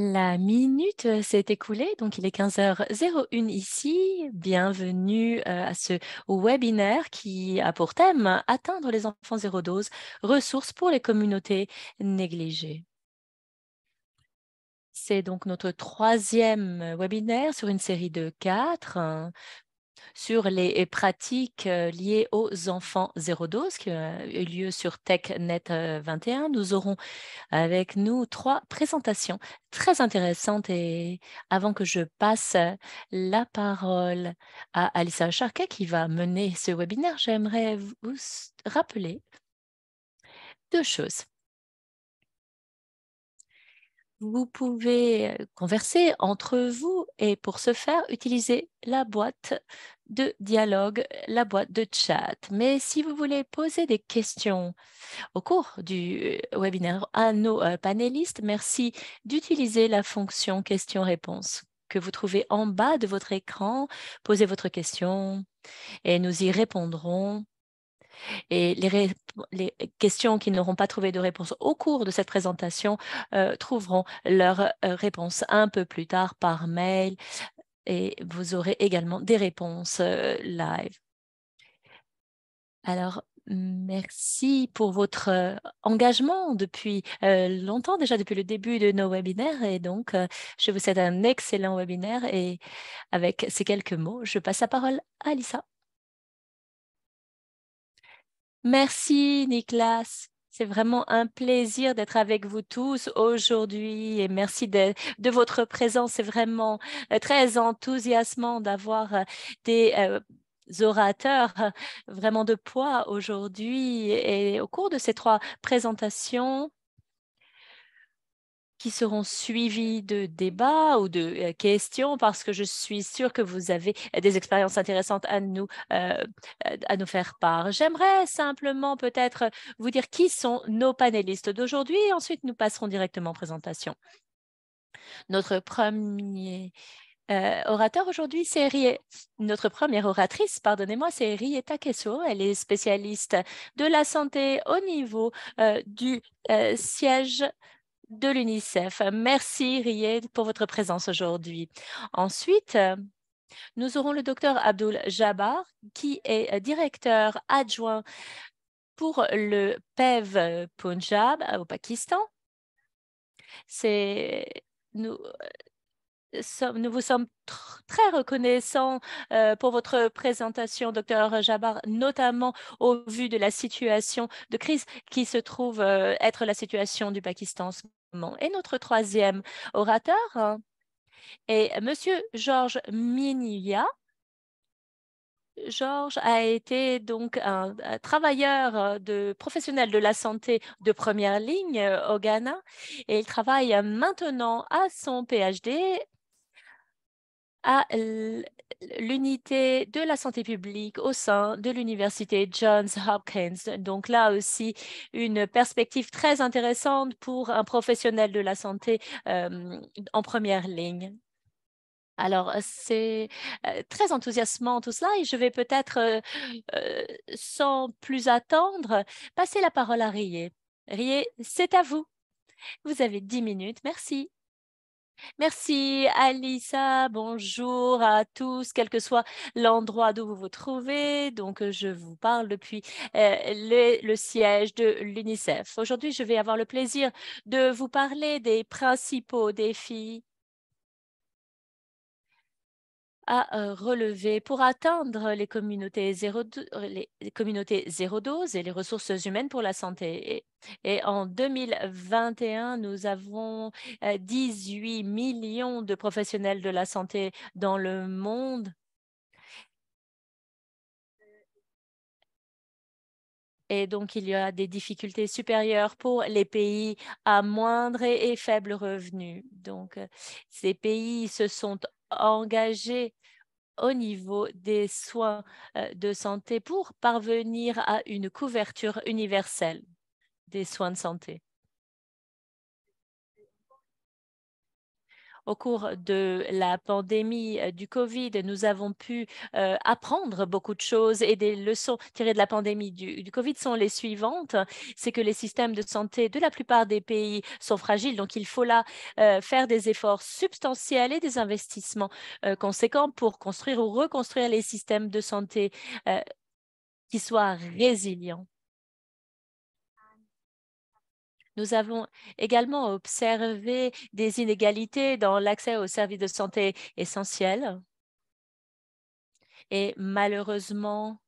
La minute s'est écoulée, donc il est 15h01 ici. Bienvenue à ce webinaire qui a pour thème Atteindre les enfants zéro dose, ressources pour les communautés négligées. C'est donc notre troisième webinaire sur une série de 4 sur les pratiques liées aux enfants zéro dose qui a eu lieu sur TechNet 21. Nous aurons avec nous 3 présentations très intéressantes et avant que je passe la parole à Alissa Charquet qui va mener ce webinaire, j'aimerais vous rappeler 2 choses. Vous pouvez converser entre vous et pour ce faire, utilisez la boîte de dialogue, la boîte de chat. Mais si vous voulez poser des questions au cours du webinaire à nos panélistes, merci d'utiliser la fonction questions-réponses que vous trouvez en bas de votre écran. Posez votre question et nous y répondrons. Et les questions qui n'auront pas trouvé de réponse au cours de cette présentation trouveront leur réponse un peu plus tard par mail et vous aurez également des réponses live. Alors, merci pour votre engagement depuis longtemps, déjà depuis le début de nos webinaires. Et donc, je vous souhaite un excellent webinaire. Et avec ces quelques mots, je passe la parole à Alissa. Merci, Nicolas. C'est vraiment un plaisir d'être avec vous tous aujourd'hui et merci de votre présence. C'est vraiment très enthousiasmant d'avoir des orateurs vraiment de poids aujourd'hui. Et au cours de ces 3 présentations, qui seront suivis de débats ou de questions parce que je suis sûre que vous avez des expériences intéressantes à nous faire part. J'aimerais simplement peut-être vous dire qui sont nos panélistes d'aujourd'hui et ensuite nous passerons directement en présentation. Notre premier orateur aujourd'hui, c'est notre première oratrice, pardonnez-moi, c'est Rieta Kesso. Elle est spécialiste de la santé au niveau du siège de l'UNICEF. Merci, Ried, pour votre présence aujourd'hui. Ensuite, nous aurons le docteur Abdul Jabbar, qui est directeur adjoint pour le PEV Punjab au Pakistan. Nous, nous vous sommes très reconnaissants pour votre présentation, docteur Jabbar, notamment au vu de la situation de crise qui se trouve être la situation du Pakistan en ce moment. Et notre troisième orateur est Monsieur Georges Minia. Georges a été donc un travailleur professionnel de la santé de première ligne au Ghana et il travaille maintenant à son PhD à l'unité de la santé publique au sein de l'université Johns Hopkins. Donc là aussi, une perspective très intéressante pour un professionnel de la santé en première ligne. Alors, c'est très enthousiasmant tout cela et je vais peut-être, sans plus attendre, passer la parole à Rié. Rié, c'est à vous. Vous avez 10 minutes. Merci. Merci, Alissa. Bonjour à tous, quel que soit l'endroit d'où vous vous trouvez. Donc, je vous parle depuis le siège de l'UNICEF. Aujourd'hui, je vais avoir le plaisir de vous parler des principaux défis à relever pour atteindre les communautés les communautés zéro dose et les ressources humaines pour la santé. Et en 2021, nous avons 18 millions de professionnels de la santé dans le monde. Et donc, il y a des difficultés supérieures pour les pays à moindre et faible revenu. Donc, ces pays se sont engagés au niveau des soins de santé pour parvenir à une couverture universelle des soins de santé. Au cours de la pandémie du COVID, nous avons pu apprendre beaucoup de choses et des leçons tirées de la pandémie du COVID sont les suivantes. C'est que les systèmes de santé de la plupart des pays sont fragiles, donc il faut là faire des efforts substantiels et des investissements conséquents pour construire ou reconstruire les systèmes de santé qui soient résilients. Nous avons également observé des inégalités dans l'accès aux services de santé essentiels et malheureusement,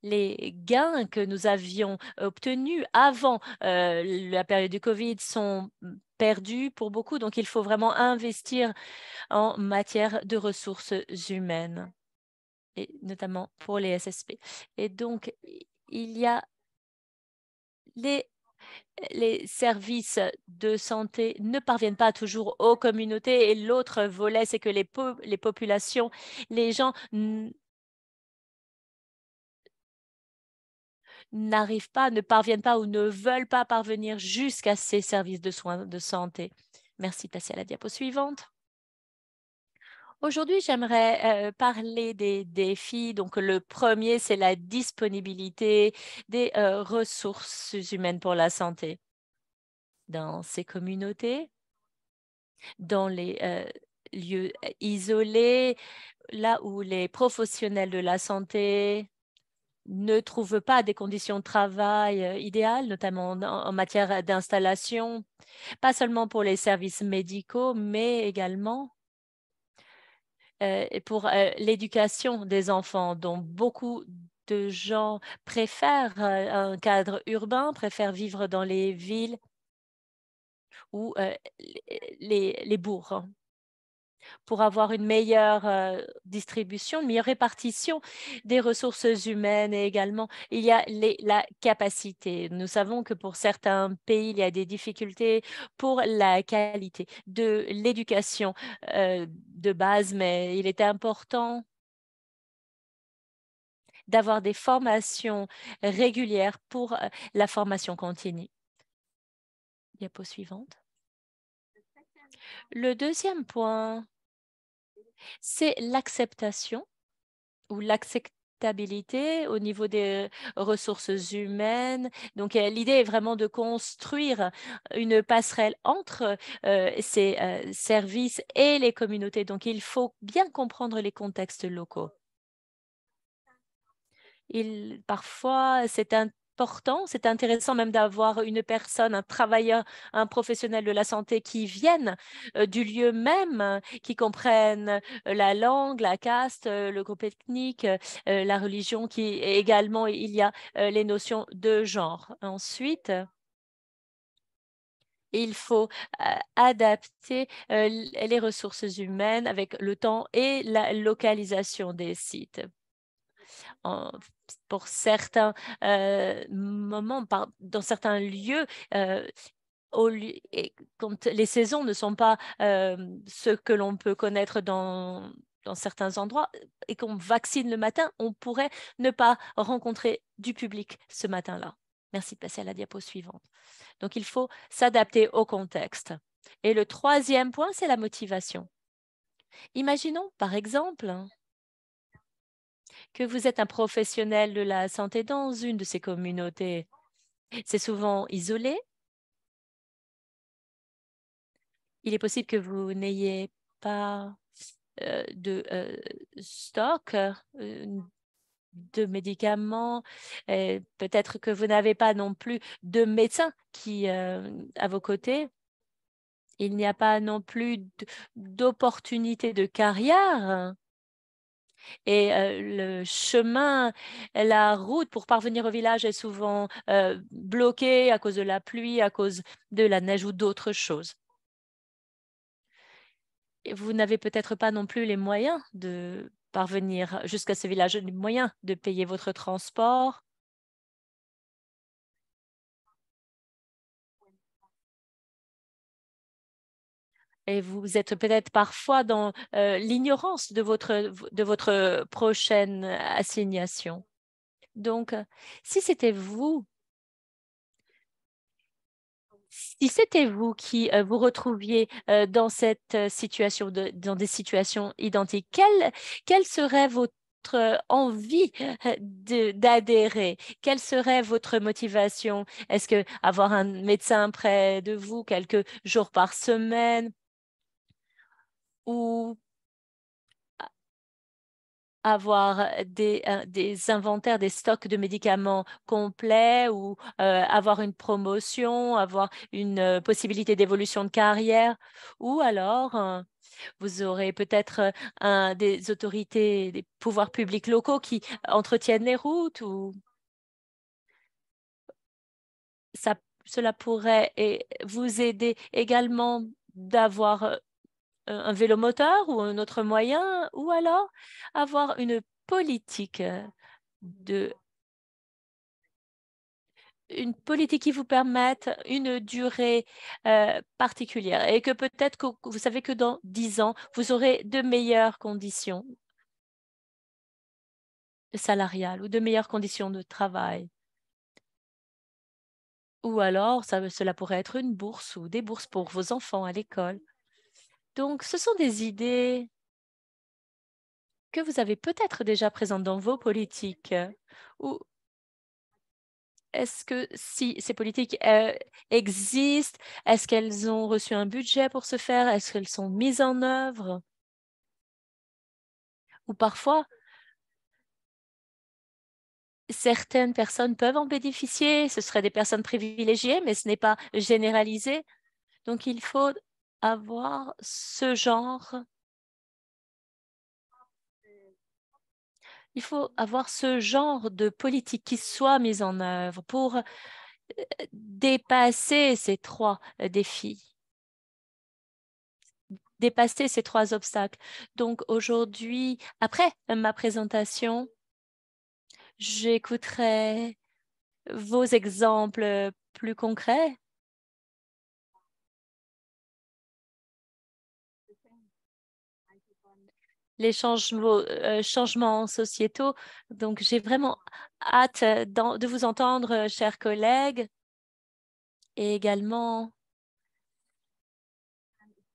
les gains que nous avions obtenus avant la période du COVID sont perdus pour beaucoup. Donc, il faut vraiment investir en matière de ressources humaines, et notamment pour les SSP. Et donc, il y a les services de santé ne parviennent pas toujours aux communautés. Et l'autre volet, c'est que les populations, les gens n'arrivent pas, ne parviennent pas ou ne veulent pas parvenir jusqu'à ces services de soins de santé. Merci. Passer à la diapo suivante. Aujourd'hui, j'aimerais parler des défis. Donc, le premier, c'est la disponibilité des ressources humaines pour la santé dans ces communautés, dans les lieux isolés, là où les professionnels de la santé ne trouvent pas des conditions de travail idéales, notamment en matière d'installation, pas seulement pour les services médicaux, mais également pour l'éducation des enfants, dont beaucoup de gens préfèrent un cadre urbain, préfèrent vivre dans les villes ou les bourgs, pour avoir une meilleure distribution, une meilleure répartition des ressources humaines. Et également, il y a la capacité. Nous savons que pour certains pays, il y a des difficultés pour la qualité de l'éducation de base, mais il est important d'avoir des formations régulières pour la formation continue. Diapo suivante. Le deuxième point, c'est l'acceptation ou l'acceptabilité au niveau des ressources humaines. Donc, l'idée est vraiment de construire une passerelle entre ces services et les communautés. Donc, il faut bien comprendre les contextes locaux. Parfois, c'est important, c'est intéressant même d'avoir une personne, un travailleur, un professionnel de la santé qui vienne du lieu même, qui comprenne la langue, la caste, le groupe ethnique, la religion, et également il y a les notions de genre. Ensuite, il faut adapter les ressources humaines avec le temps et la localisation des sites. Pour certains moments, dans certains lieux, quand les saisons ne sont pas ce que l'on peut connaître dans certains endroits et qu'on vaccine le matin, on pourrait ne pas rencontrer du public ce matin-là. Merci de passer à la diapo suivante. Donc, il faut s'adapter au contexte. Et le troisième point, c'est la motivation. Imaginons, par exemple, que vous êtes un professionnel de la santé dans une de ces communautés. C'est souvent isolé. Il est possible que vous n'ayez pas de stock de médicaments. Peut-être que vous n'avez pas non plus de médecin qui à vos côtés. Il n'y a pas non plus d'opportunité de carrière. Et le chemin, la route pour parvenir au village est souvent bloquée à cause de la pluie, à cause de la neige ou d'autres choses. Et vous n'avez peut-être pas non plus les moyens de parvenir jusqu'à ce village, les moyens de payer votre transport. Et vous êtes peut-être parfois dans l'ignorance de votre prochaine assignation. Donc, si c'était vous Si c'était vous qui vous retrouviez dans cette situation, dans des situations identiques, quelle serait votre envie d'adhérer? Quelle serait votre motivation? Est-ce que avoir un médecin près de vous quelques jours par semaine ou avoir des inventaires, des stocks de médicaments complets ou avoir une promotion, avoir une possibilité d'évolution de carrière, ou alors vous aurez peut-être des autorités, des pouvoirs publics locaux qui entretiennent les routes ou ça, cela pourrait vous aider également d'avoir un vélo moteur ou un autre moyen, ou alors avoir une politique de une politique qui vous permette une durée particulière et que peut-être que vous savez que dans 10 ans, vous aurez de meilleures conditions salariales ou de meilleures conditions de travail. Ou alors, cela pourrait être une bourse ou des bourses pour vos enfants à l'école. Donc, ce sont des idées que vous avez peut-être déjà présentes dans vos politiques. Ou est-ce que si ces politiques existent, est-ce qu'elles ont reçu un budget pour ce faire? Est-ce qu'elles sont mises en œuvre? Ou parfois, certaines personnes peuvent en bénéficier, ce seraient des personnes privilégiées, mais ce n'est pas généralisé. Donc, avoir ce genre, il faut avoir ce genre de politique qui soit mise en œuvre pour dépasser ces trois défis, dépasser ces trois obstacles. Donc, aujourd'hui, après ma présentation, j'écouterai vos exemples plus concrets. Les changements sociétaux. Donc, j'ai vraiment hâte de vous entendre, chers collègues. Et également,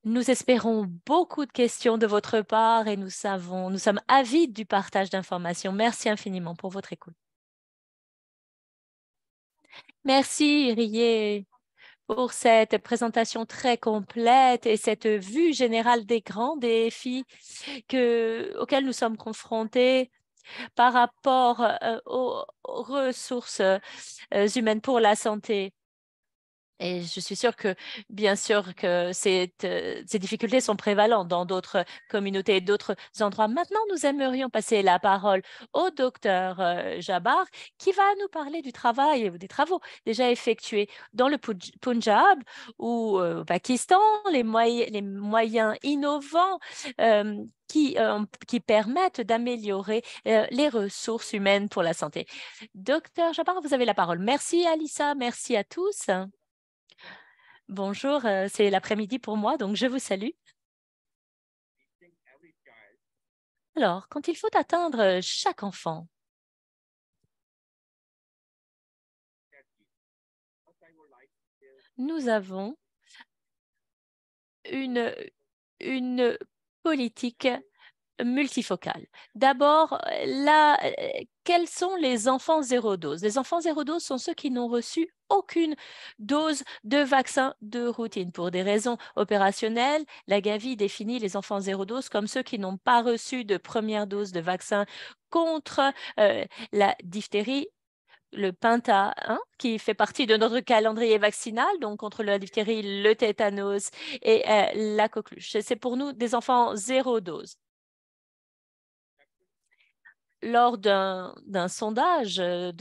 nous espérons beaucoup de questions de votre part et nous sommes avides du partage d'informations. Merci infiniment pour votre écoute. Merci, Rie, pour cette présentation très complète et cette vue générale des grands défis auxquels nous sommes confrontés par rapport aux ressources humaines pour la santé. Et je suis sûre que, bien sûr, que ces difficultés sont prévalentes dans d'autres communautés et d'autres endroits. Maintenant, nous aimerions passer la parole au docteur Jabbar, qui va nous parler du travail ou des travaux déjà effectués dans le Punjab ou au Pakistan, les moyens innovants qui permettent d'améliorer les ressources humaines pour la santé. Docteur Jabbar, vous avez la parole. Merci, Alissa. Merci à tous. Bonjour, c'est l'après-midi pour moi, donc je vous salue. Alors, quand il faut atteindre chaque enfant, nous avons une, une politique multifocale. D'abord, quels sont les enfants zéro dose? Les enfants zéro dose sont ceux qui n'ont reçu aucune dose de vaccin de routine. Pour des raisons opérationnelles, la Gavi définit les enfants zéro dose comme ceux qui n'ont pas reçu de première dose de vaccin contre la diphtérie, le Penta 1, qui fait partie de notre calendrier vaccinal, donc contre la diphtérie, le tétanos et la coqueluche. C'est pour nous des enfants zéro dose. Lors d'un sondage de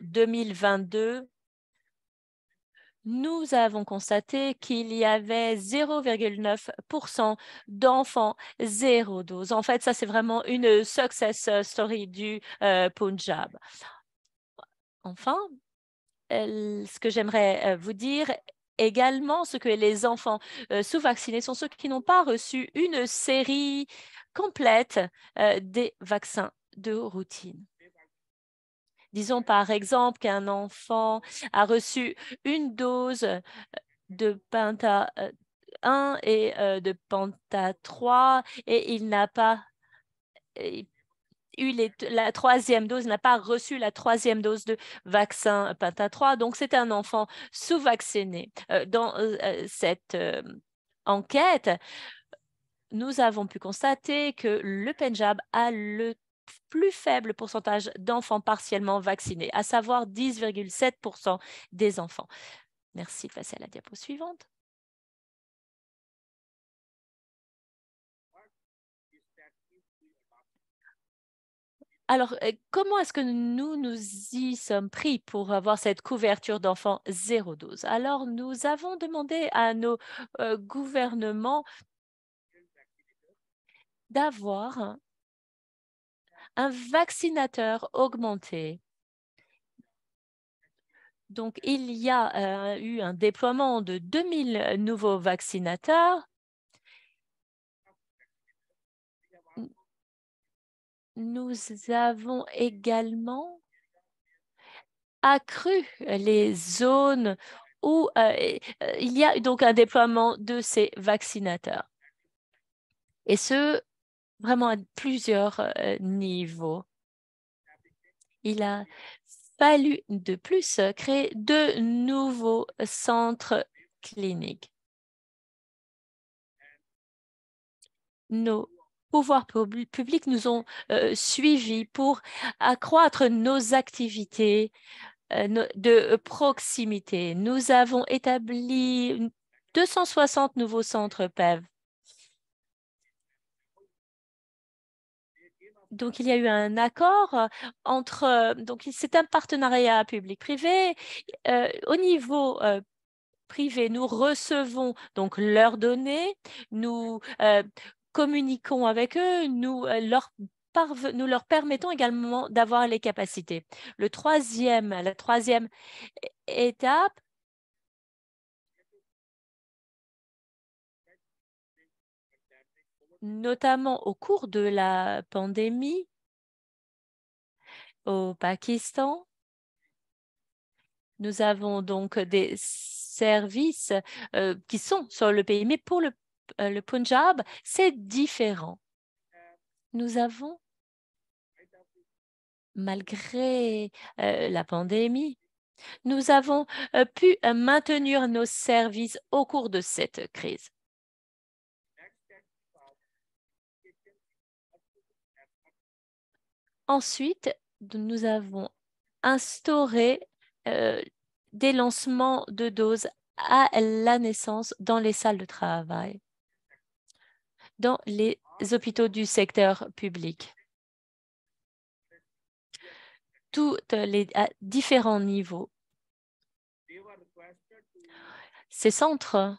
2022, nous avons constaté qu'il y avait 0,9% d'enfants zéro dose. En fait, ça, c'est vraiment une success story du Punjab. Enfin, ce que j'aimerais vous dire également, ce que les enfants sous-vaccinés sont ceux qui n'ont pas reçu une série complète des vaccins de routine. Disons par exemple qu'un enfant a reçu une dose de Penta 1 et de Penta 3 et il n'a pas eu la troisième dose, n'a pas reçu la troisième dose de vaccin Penta 3. Donc, c'est un enfant sous-vacciné. Dans cette enquête, nous avons pu constater que le Pendjab a le plus faible pourcentage d'enfants partiellement vaccinés, à savoir 10,7% des enfants. Merci de passer à la diapo suivante. Alors, comment est-ce que nous y sommes pris pour avoir cette couverture d'enfants 0 dose? Alors, nous avons demandé à nos gouvernements d'avoir un vaccinateur augmenté. Donc, il y a eu un déploiement de 2000 nouveaux vaccinateurs. Nous avons également accru les zones où il y a donc un déploiement de ces vaccinateurs. Et ce, vraiment à plusieurs niveaux. Il a fallu de plus créer de nouveaux centres cliniques. Nos pouvoirs publics nous ont suivis pour accroître nos activités de proximité. Nous avons établi 260 nouveaux centres PEV. Donc, il y a eu un accord entre, donc c'est un partenariat public-privé. Au niveau privé, nous recevons donc leurs données, nous communiquons avec eux, nous leur permettons également d'avoir les capacités. La troisième étape, notamment au cours de la pandémie au Pakistan, nous avons donc des services qui sont sur le pays, mais pour le Punjab, c'est différent. Nous avons, malgré la pandémie, nous avons pu maintenir nos services au cours de cette crise. Ensuite, nous avons instauré des lancements de doses à la naissance dans les salles de travail, dans les hôpitaux du secteur public. À différents niveaux. Ces centres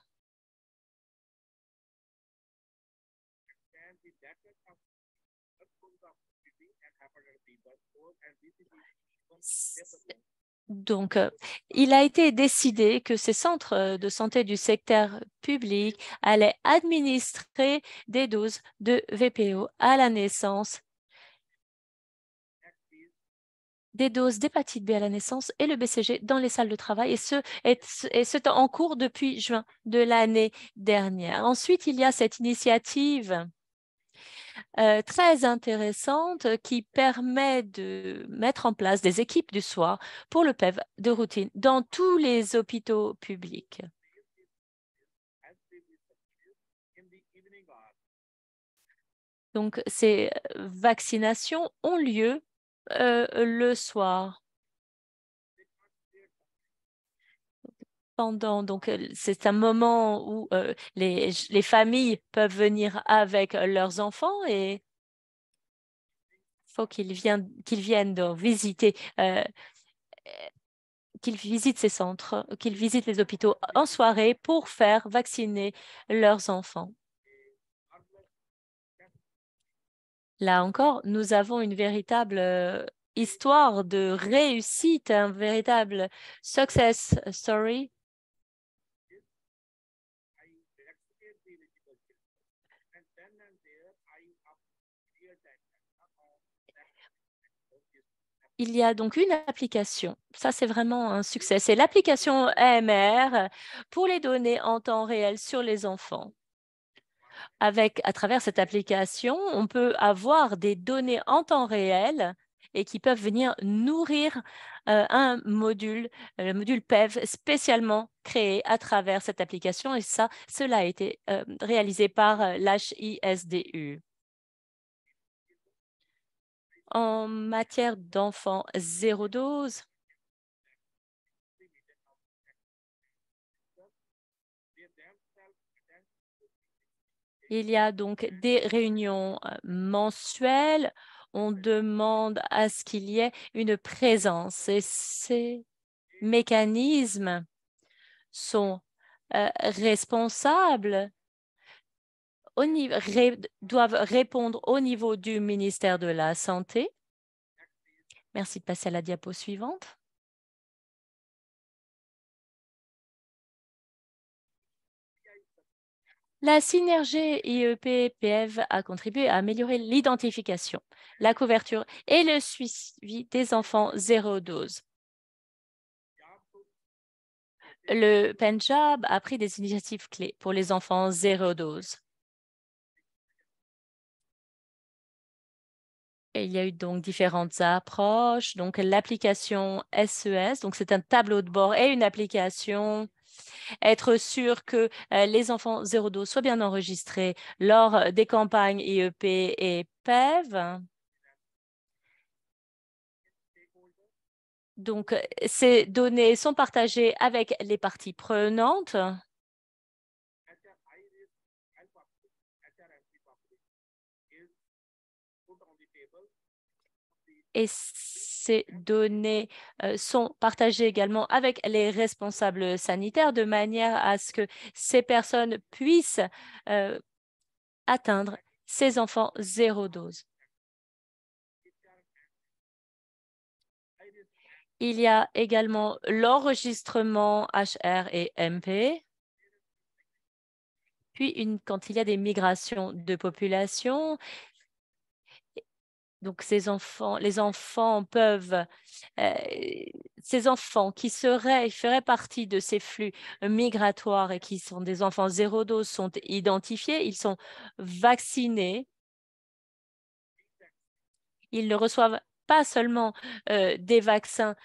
donc, il a été décidé que ces centres de santé du secteur public allaient administrer des doses de VPO à la naissance, des doses d'hépatite B à la naissance et le BCG dans les salles de travail, et c'est en cours depuis juin de l'année dernière. Ensuite, il y a cette initiative très intéressante qui permet de mettre en place des équipes du soir pour le PEV de routine dans tous les hôpitaux publics. Donc, ces vaccinations ont lieu le soir. Donc, c'est un moment où les familles peuvent venir avec leurs enfants et il faut qu'ils viennent donc visiter, qu'ils visitent ces centres, qu'ils visitent les hôpitaux en soirée pour faire vacciner leurs enfants. Là encore, nous avons une véritable histoire de réussite, un véritable success story. Il y a donc une application, ça c'est vraiment un succès, c'est l'application AMR pour les données en temps réel sur les enfants. À travers cette application, on peut avoir des données en temps réel et qui peuvent venir nourrir un module, le module PEV spécialement créé à travers cette application et cela a été réalisé par l'HISDU. En matière d'enfants zéro dose, il y a donc des réunions mensuelles. On demande à ce qu'il y ait une présence et ces mécanismes sont responsables, doivent répondre au niveau du ministère de la Santé. Merci de passer à la diapo suivante. La synergie IEP-PEV a contribué à améliorer l'identification, la couverture et le suivi des enfants zéro dose. Le Pendjab a pris des initiatives clés pour les enfants zéro dose. Et il y a eu donc différentes approches. Donc l'application SES, donc c'est un tableau de bord et une application. Être sûr que les enfants zéro dose soient bien enregistrés lors des campagnes IEP et PEV. Donc, ces données sont partagées avec les parties prenantes. Et ces données sont partagées également avec les responsables sanitaires de manière à ce que ces personnes puissent atteindre ces enfants zéro dose. Il y a également l'enregistrement HR et MP. Puis, quand il y a des migrations de population, donc les enfants peuvent, ces enfants qui feraient partie de ces flux migratoires et qui sont des enfants zéro dose sont identifiés, ils sont vaccinés. Ils ne reçoivent pas seulement des vaccins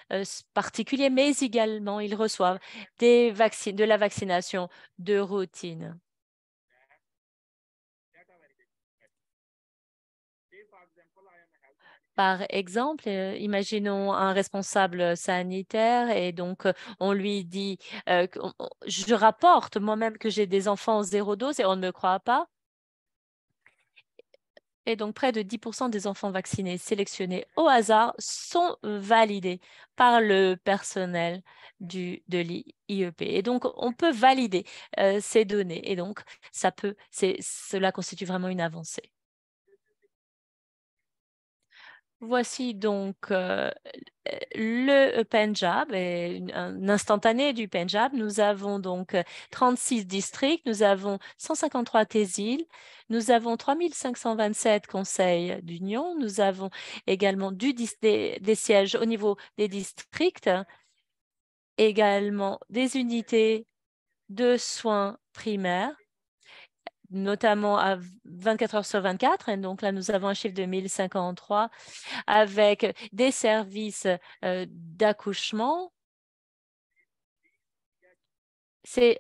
particuliers, mais également ils reçoivent de la vaccination de routine. Par exemple, imaginons un responsable sanitaire et donc on lui dit je rapporte moi-même que j'ai des enfants zéro dose et on ne me croit pas. Et donc, près de 10% des enfants vaccinés sélectionnés au hasard sont validés par le personnel de l'IEP. Et donc, on peut valider ces données. Et donc, cela constitue vraiment une avancée. Voici donc le Pendjab, et un instantané du Pendjab. Nous avons donc 36 districts, nous avons 153 tehsils, nous avons 3527 conseils d'union, nous avons également des sièges au niveau des districts, également des unités de soins primaires, notamment à 24 heures sur 24. Et donc là, nous avons un chiffre de 1053 avec des services d'accouchement. Ces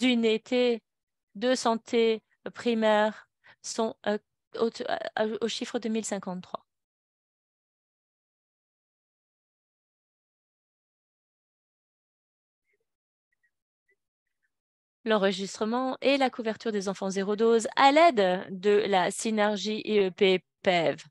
unités de santé primaire sont au chiffre de 1053. L'enregistrement et la couverture des enfants zéro dose à l'aide de la synergie IEP-PEV.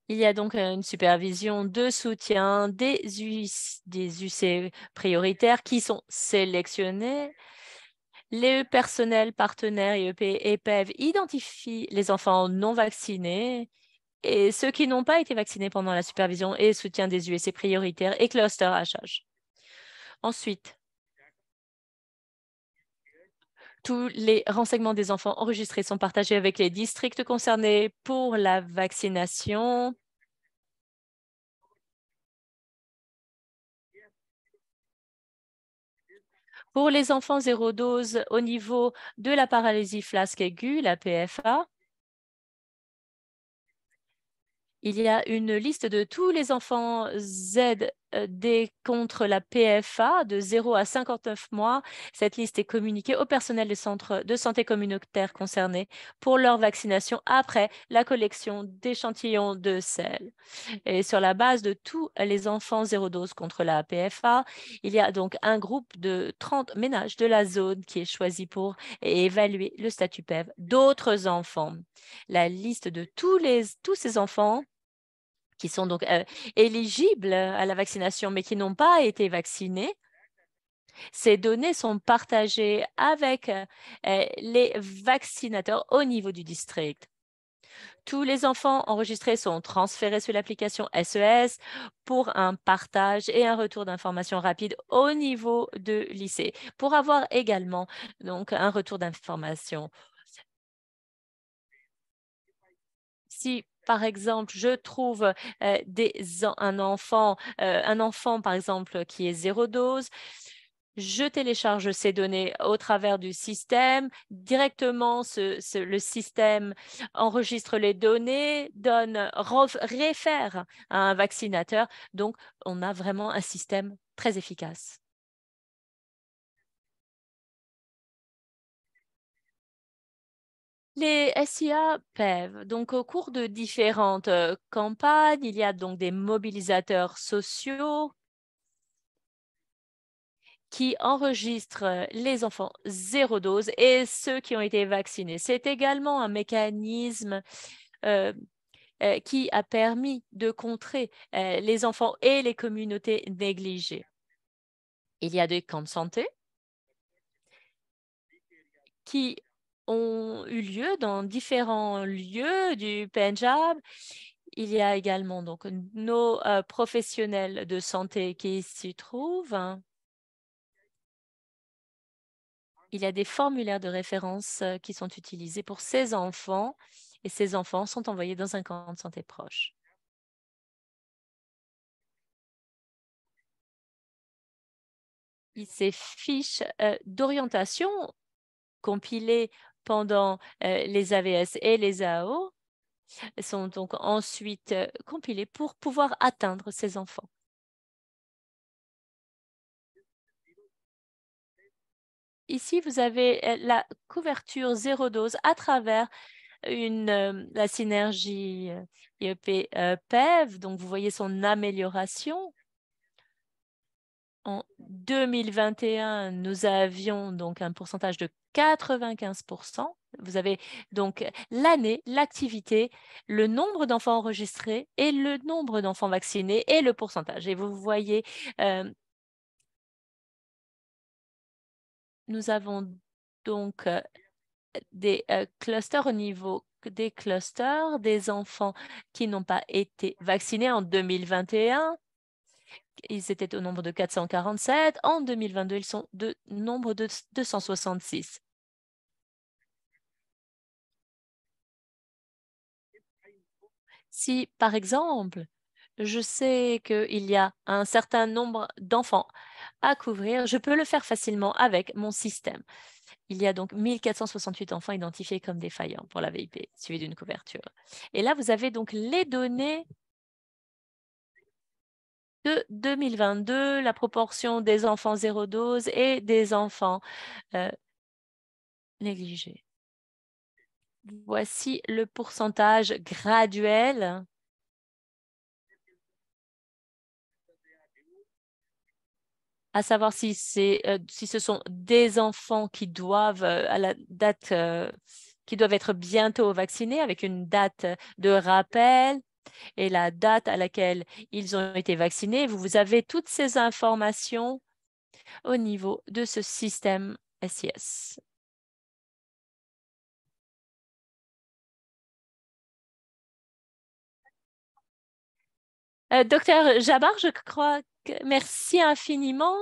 Il y a donc une supervision de soutien des UC prioritaires qui sont sélectionnés. Les personnels partenaires IEP et PEV identifient les enfants non vaccinés et ceux qui n'ont pas été vaccinés pendant la supervision et soutien des UC prioritaires et cluster HH. Ensuite, Tous les renseignements des enfants enregistrés sont partagés avec les districts concernés pour la vaccination. Pour les enfants zéro dose au niveau de la paralysie flasque aiguë, la PFA, il y a une liste de tous les enfants ZD contre la PFA de 0 à 59 mois. Cette liste est communiquée au personnel des centres de santé communautaires concernés pour leur vaccination après la collection d'échantillons de sel. Et sur la base de tous les enfants zéro dose contre la PFA, il y a donc un groupe de 30 ménages de la zone qui est choisi pour évaluer le statut PEV d'autres enfants. La liste de tous ces enfants qui sont donc éligibles à la vaccination, mais qui n'ont pas été vaccinés. Ces données sont partagées avec les vaccinateurs au niveau du district. Tous les enfants enregistrés sont transférés sur l'application SES pour un partage et un retour d'informations rapide au niveau de lycée, pour avoir également donc un retour d'informations. Si, par exemple, je trouve un enfant, par exemple, qui est zéro dose, je télécharge ces données au travers du système. Directement, le système enregistre les données, réfère à un vaccinateur. Donc, on a vraiment un système très efficace. Les SIA peuvent, donc au cours de différentes campagnes, il y a donc des mobilisateurs sociaux qui enregistrent les enfants zéro dose et ceux qui ont été vaccinés. C'est également un mécanisme qui a permis de contrer les enfants et les communautés négligées. Il y a des camps de santé qui ont eu lieu dans différents lieux du Pendjab. Il y a également donc nos professionnels de santé qui s'y trouvent. Il y a des formulaires de référence qui sont utilisés pour ces enfants et ces enfants sont envoyés dans un camp de santé proche. Ces fiches d'orientation compilées pendant les AVS et les AO sont donc ensuite compilées pour pouvoir atteindre ces enfants. Ici, vous avez la couverture zéro dose à travers la synergie IEP-PEV. Donc, vous voyez son amélioration. En 2021, nous avions donc un pourcentage de 95%. Vous avez donc l'année, l'activité, le nombre d'enfants enregistrés et le nombre d'enfants vaccinés et le pourcentage. Et vous voyez, nous avons donc des clusters au niveau des clusters des enfants qui n'ont pas été vaccinés en 2021. Ils étaient au nombre de 447. En 2022, ils sont de nombre de 266. Si, par exemple, je sais qu'il y a un certain nombre d'enfants à couvrir, je peux le faire facilement avec mon système. Il y a donc 1468 enfants identifiés comme défaillants pour la VIP, suivi d'une couverture. Et là, vous avez donc les données de 2022, la proportion des enfants zéro dose et des enfants négligés. Voici le pourcentage graduel à savoir si ce sont des enfants qui doivent à la date qui doivent être bientôt vaccinés avec une date de rappel et la date à laquelle ils ont été vaccinés. Vous avez toutes ces informations au niveau de ce système SIS. Docteur Jabbar, je crois que merci infiniment.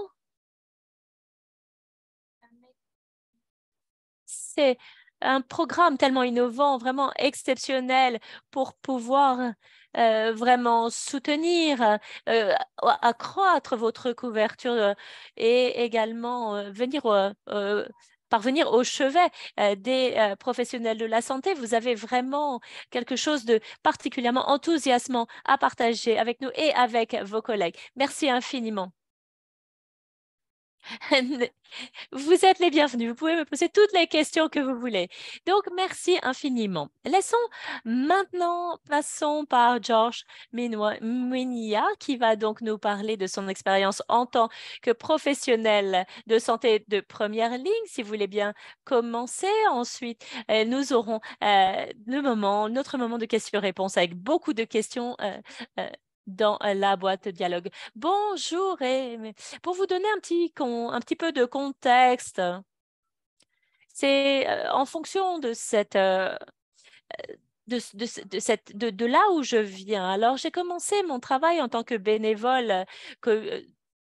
c'est un programme tellement innovant, vraiment exceptionnel pour pouvoir vraiment soutenir, accroître votre couverture et également parvenir au chevet des professionnels de la santé. Vous avez vraiment quelque chose de particulièrement enthousiasmant à partager avec nous et avec vos collègues. Merci infiniment. Vous êtes les bienvenus. Vous pouvez me poser toutes les questions que vous voulez. Donc, merci infiniment. Passons par George Minia, qui va donc nous parler de son expérience en tant que professionnel de santé de première ligne. Si vous voulez bien commencer. Ensuite, nous aurons notre moment de questions-réponses avec beaucoup de questions euh, dans la boîte de dialogue. Bonjour et pour vous donner un petit peu de contexte, c'est en fonction de de là où je viens. Alors, j'ai commencé mon travail en tant que bénévole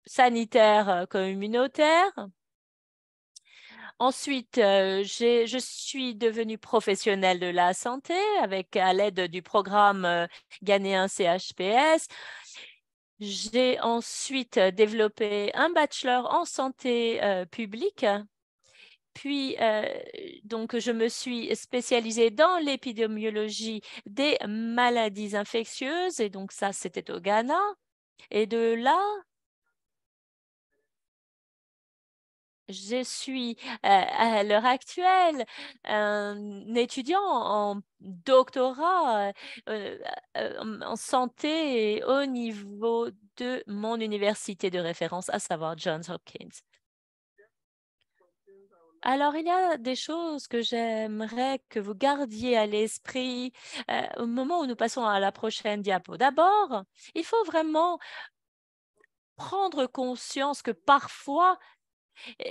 sanitaire communautaire. Ensuite, je suis devenue professionnelle de la santé à l'aide du programme ghanéen CHPS. J'ai ensuite développé un bachelor en santé publique. Puis, donc, je me suis spécialisée dans l'épidémiologie des maladies infectieuses. Et donc, ça, c'était au Ghana. Et de là, je suis à l'heure actuelle un étudiant en doctorat en santé au niveau de mon université de référence, à savoir Johns Hopkins. Alors, il y a des choses que j'aimerais que vous gardiez à l'esprit au moment où nous passons à la prochaine diapo. D'abord, il faut vraiment prendre conscience que parfois,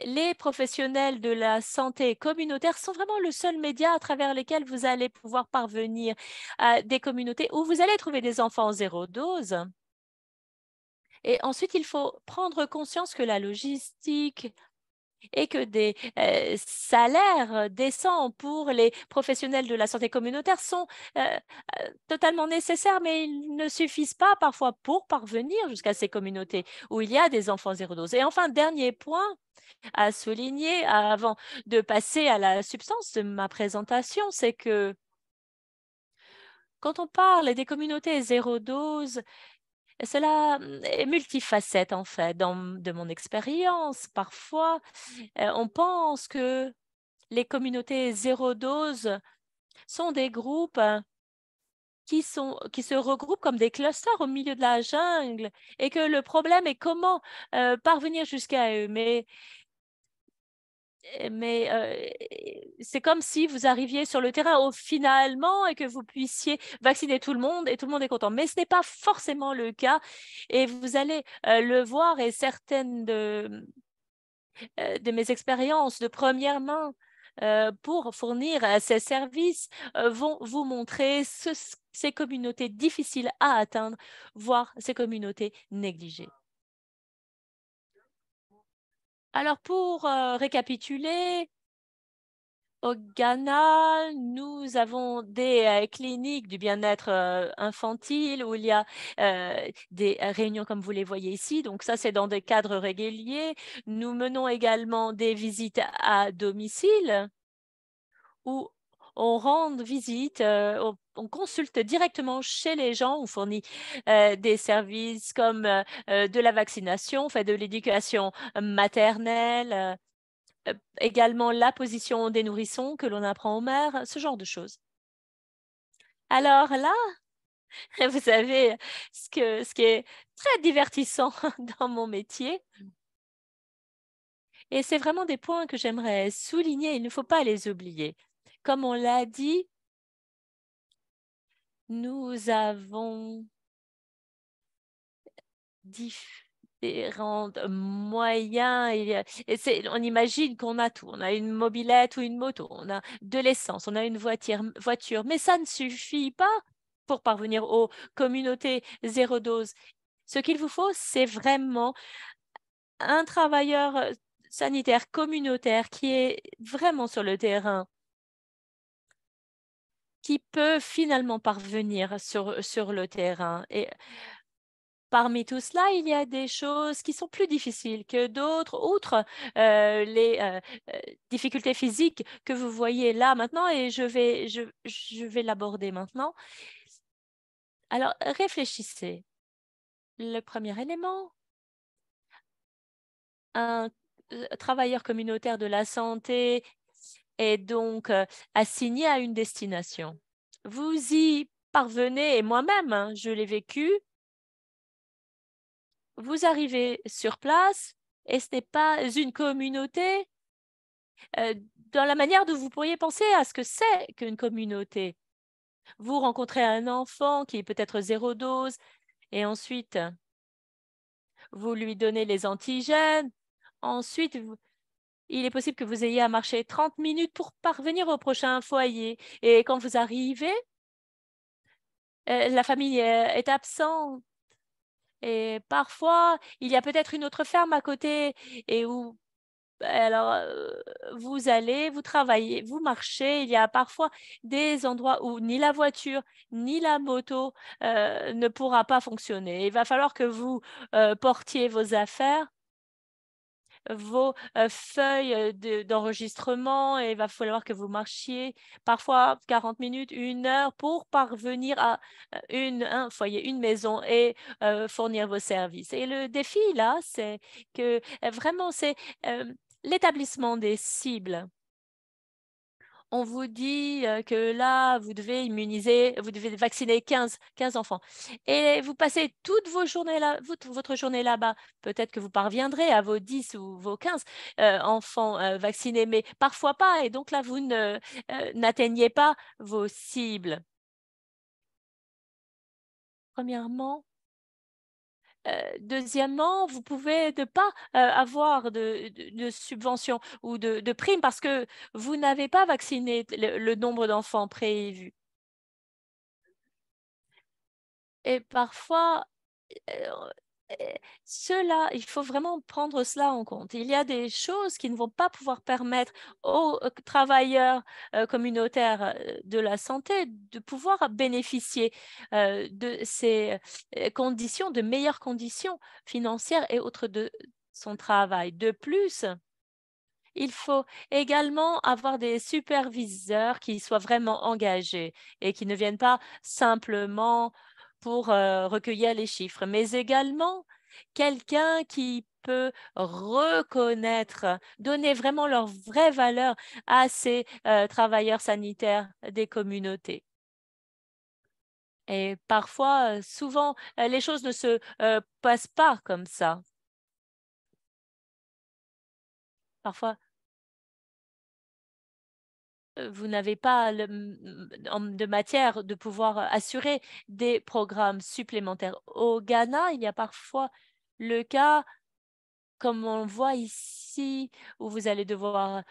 les professionnels de la santé communautaire sont vraiment le seul média à travers lequel vous allez pouvoir parvenir à des communautés où vous allez trouver des enfants zéro dose. Et ensuite, il faut prendre conscience que la logistique et que des salaires décents pour les professionnels de la santé communautaire sont totalement nécessaires, mais ils ne suffisent pas parfois pour parvenir jusqu'à ces communautés où il y a des enfants zéro dose. Et enfin, dernier point à souligner avant de passer à la substance de ma présentation, c'est que quand on parle des communautés zéro dose, cela est multifacette en fait. De mon expérience, parfois, on pense que les communautés zéro dose sont des groupes qui se regroupent comme des clusters au milieu de la jungle et que le problème est comment parvenir jusqu'à eux. Mais c'est comme si vous arriviez sur le terrain finalement et que vous puissiez vacciner tout le monde et tout le monde est content. Mais ce n'est pas forcément le cas et vous allez le voir et certaines de mes expériences de première main pour fournir ces services vont vous montrer ces communautés difficiles à atteindre, voire ces communautés négligées. Alors, pour récapituler, au Ghana, nous avons des cliniques du bien-être infantile où il y a des réunions comme vous les voyez ici. Donc ça, c'est dans des cadres réguliers. Nous menons également des visites à domicile où on rend visite, on consulte directement chez les gens, on fournit des services comme de la vaccination, on fait de l'éducation maternelle, également la position des nourrissons que l'on apprend aux mères, ce genre de choses. Alors là, vous savez ce qui est très divertissant dans mon métier. Et c'est vraiment des points que j'aimerais souligner, il ne faut pas les oublier. Comme on l'a dit, nous avons différents moyens. On imagine qu'on a tout. On a une mobilette ou une moto, on a de l'essence, on a une voiture, mais ça ne suffit pas pour parvenir aux communautés zéro dose. Ce qu'il vous faut, c'est vraiment un travailleur sanitaire communautaire qui est vraiment sur le terrain qui peut finalement parvenir sur le terrain. Et parmi tout cela, il y a des choses qui sont plus difficiles que d'autres, outre les difficultés physiques que vous voyez là maintenant, et je vais l'aborder maintenant. Alors, réfléchissez. Le premier élément, un travailleur communautaire de la santé est donc assigné à une destination. Vous y parvenez, et moi-même, hein, je l'ai vécu. Vous arrivez sur place et ce n'est pas une communauté dans la manière dont vous pourriez penser à ce que c'est qu'une communauté. Vous rencontrez un enfant qui est peut-être zéro dose et ensuite vous lui donnez les antigènes. Ensuite, il est possible que vous ayez à marcher 30 minutes pour parvenir au prochain foyer. Et quand vous arrivez, la famille est absente. Et parfois, il y a peut-être une autre ferme à côté et où alors, vous allez, vous travaillez, vous marchez. Il y a parfois des endroits où ni la voiture ni la moto ne pourra pas fonctionner. Il va falloir que vous portiez vos affaires, vos feuilles d'enregistrement, et il va falloir que vous marchiez parfois 40 minutes, 1 heure pour parvenir à un foyer, une maison et fournir vos services. Et le défi là, c'est que vraiment, c'est l'établissement des cibles. On vous dit que là, vous devez immuniser, vous devez vacciner 15 enfants. Et vous passez toutes vos journées là, votre journée là-bas. Peut-être que vous parviendrez à vos 10 ou vos 15 enfants vaccinés, mais parfois pas. Et donc là, vous n'atteignez pas vos cibles. Premièrement, deuxièmement, vous pouvez ne pas avoir de subvention ou de prime parce que vous n'avez pas vacciné le nombre d'enfants prévu. Et parfois, euh, cela, il faut vraiment prendre cela en compte. Il y a des choses qui ne vont pas pouvoir permettre aux travailleurs communautaires de la santé de pouvoir bénéficier de ces conditions, de meilleures conditions financières et autres de son travail. De plus, il faut également avoir des superviseurs qui soient vraiment engagés et qui ne viennent pas simplement pour recueillir les chiffres, mais également quelqu'un qui peut reconnaître, donner vraiment leur vraie valeur à ces travailleurs sanitaires des communautés. Et parfois, souvent, les choses ne se passent pas comme ça. Parfois, vous n'avez pas de matière de pouvoir assurer des programmes supplémentaires. Au Ghana, il y a parfois le cas, comme on voit ici, où vous allez devoir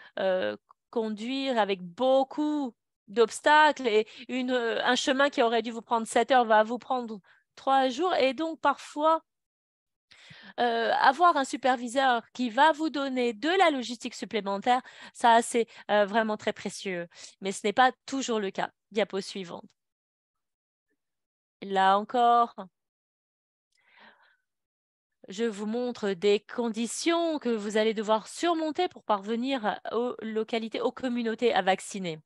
conduire avec beaucoup d'obstacles et un chemin qui aurait dû vous prendre 7 heures va vous prendre 3 jours. Et donc, parfois, avoir un superviseur qui va vous donner de la logistique supplémentaire, ça, c'est vraiment très précieux. Mais ce n'est pas toujours le cas. Diapo suivante. Là encore, je vous montre des conditions que vous allez devoir surmonter pour parvenir aux localités, aux communautés à vacciner.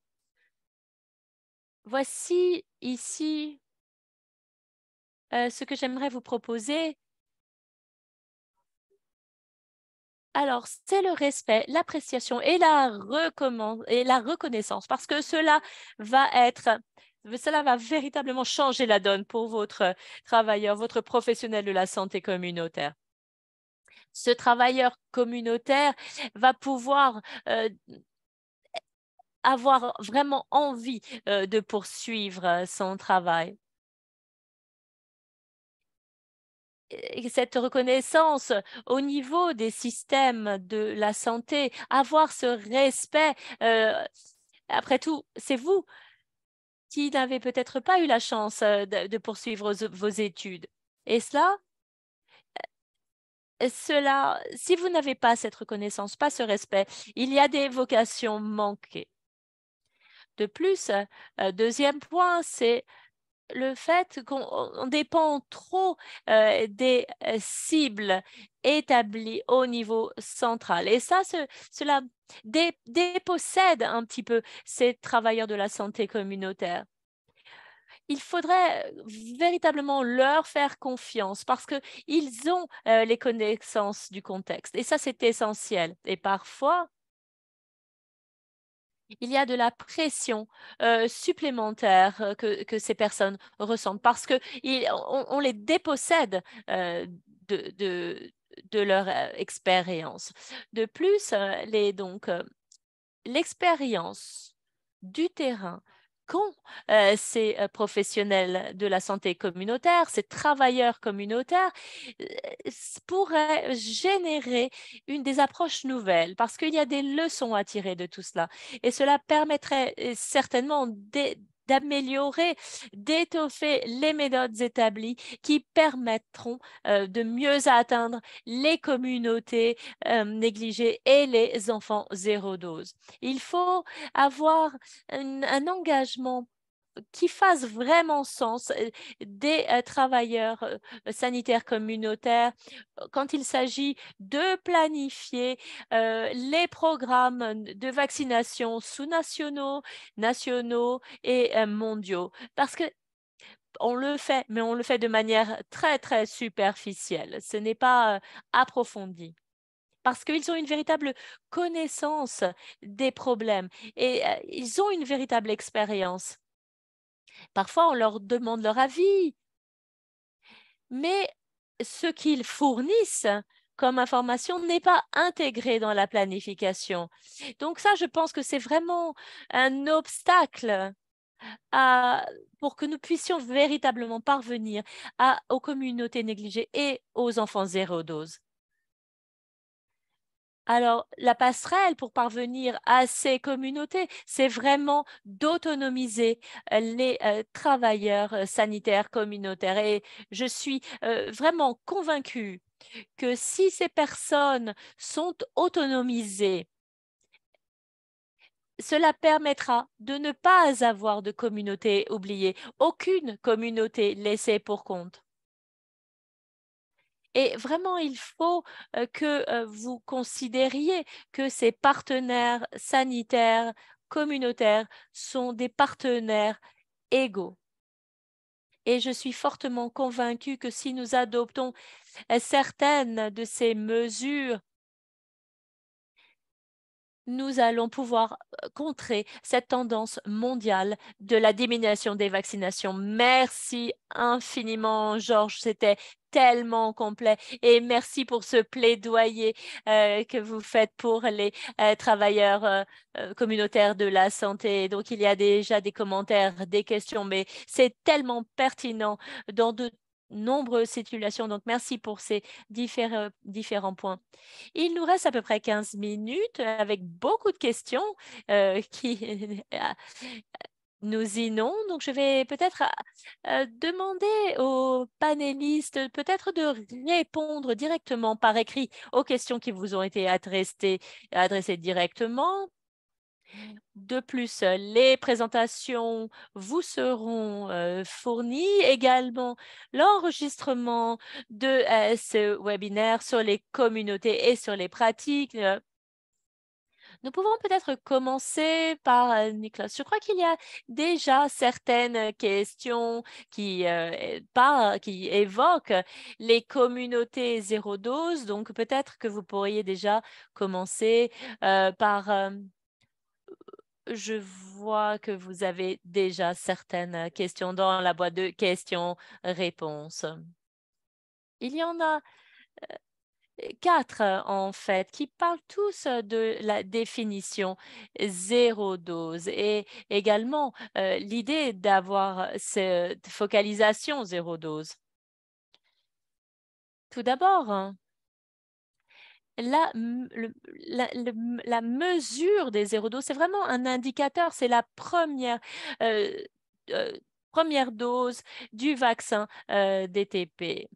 Voici ici ce que j'aimerais vous proposer. Alors, c'est le respect, l'appréciation et la reconnaissance, parce que cela va véritablement changer la donne pour votre travailleur, votre professionnel de la santé communautaire. Ce travailleur communautaire va pouvoir avoir vraiment envie de poursuivre son travail. Et cette reconnaissance au niveau des systèmes de la santé, avoir ce respect. Après tout, c'est vous qui n'avez peut-être pas eu la chance de poursuivre vos études. Et si vous n'avez pas cette reconnaissance, pas ce respect, il y a des vocations manquées. De plus, deuxième point, c'est le fait qu'on dépend trop des cibles établies au niveau central. Et ça, cela dépossède un petit peu ces travailleurs de la santé communautaire. Il faudrait véritablement leur faire confiance parce qu'ils ont les connaissances du contexte. Et ça, c'est essentiel. Et parfois, il y a de la pression supplémentaire que ces personnes ressentent parce qu'on les dépossède de, de, de leur expérience. De plus, l'expérience du terrain qu'ont ces professionnels de la santé communautaire, ces travailleurs communautaires, pourrait générer des approches nouvelles parce qu'il y a des leçons à tirer de tout cela. Et cela permettrait certainement d'améliorer, d'étoffer les méthodes établies qui permettront de mieux atteindre les communautés négligées et les enfants zéro dose. Il faut avoir un engagement qui fasse vraiment sens des travailleurs sanitaires communautaires quand il s'agit de planifier les programmes de vaccination sous-nationaux, nationaux et mondiaux. Parce que on le fait, mais on le fait de manière très, très superficielle. Ce n'est pas approfondi parce qu'ils ont une véritable connaissance des problèmes et ils ont une véritable expérience. Parfois, on leur demande leur avis, mais ce qu'ils fournissent comme information n'est pas intégré dans la planification. Donc ça, je pense que c'est vraiment un obstacle pour que nous puissions véritablement parvenir aux communautés négligées et aux enfants zéro dose. Alors, la passerelle pour parvenir à ces communautés, c'est vraiment d'autonomiser les travailleurs sanitaires communautaires. Et je suis vraiment convaincue que si ces personnes sont autonomisées, cela permettra de ne pas avoir de communauté oubliée, aucune communauté laissée pour compte. Et vraiment, il faut que vous considériez que ces partenaires sanitaires communautaires sont des partenaires égaux. Et je suis fortement convaincue que si nous adoptons certaines de ces mesures, nous allons pouvoir contrer cette tendance mondiale de la diminution des vaccinations. Merci infiniment, Georges. C'était tellement complet. Et merci pour ce plaidoyer que vous faites pour les travailleurs communautaires de la santé. Donc, il y a déjà des commentaires, des questions, mais c'est tellement pertinent dans de nombreuses situations. Donc, merci pour ces différents points. Il nous reste à peu près 15 minutes avec beaucoup de questions qui nous inondent. Donc, je vais peut-être demander aux panélistes peut-être de répondre directement par écrit aux questions qui vous ont été adressées directement. De plus, les présentations vous seront fournies, également l'enregistrement de ce webinaire sur les communautés et sur les pratiques. Nous pouvons peut-être commencer par Nicolas. Je crois qu'il y a déjà certaines questions qui évoquent les communautés zéro dose, donc peut-être que vous pourriez déjà commencer par je vois que vous avez déjà certaines questions dans la boîte de questions-réponses. Il y en a 4 en fait qui parlent tous de la définition zéro dose et également l'idée d'avoir cette focalisation zéro dose. Tout d'abord, hein, la mesure des zéro doses, c'est vraiment un indicateur, c'est la euh, euh, première dose du vaccin DTP.